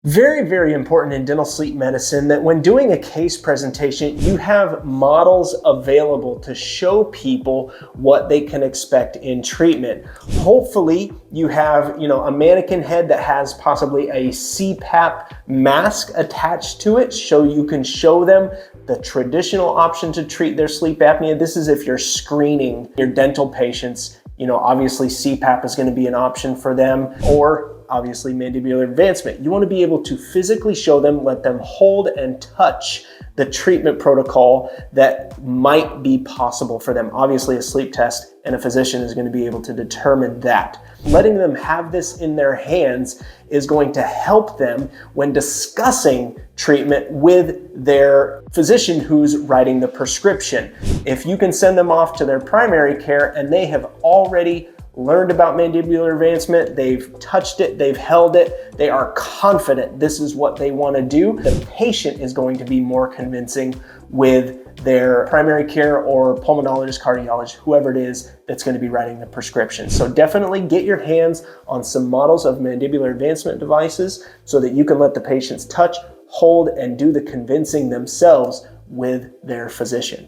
Very, very important in dental sleep medicine that when doing a case presentation, you have models available to show people what they can expect in treatment. Hopefully you have, a mannequin head that has possibly a CPAP mask attached to it, so you can show them the traditional option to treat their sleep apnea. This is if you're screening your dental patients. Obviously CPAP is going to be an option for them, or obviously mandibular advancement. You want to be able to physically show them, let them hold and touch the treatment protocol that might be possible for them. Obviously a sleep test and a physician is going to be able to determine that. Letting them have this in their hands is going to help them when discussing treatment with their physician who's writing the prescription. If you can send them off to their primary care and they have already learned about mandibular advancement, they've touched it, they've held it, they are confident this is what they want to do, the patient is going to be more convincing with their primary care or pulmonologist, cardiologist, whoever it is that's going to be writing the prescription. So definitely get your hands on some models of mandibular advancement devices so that you can let the patients touch, hold, and do the convincing themselves with their physician.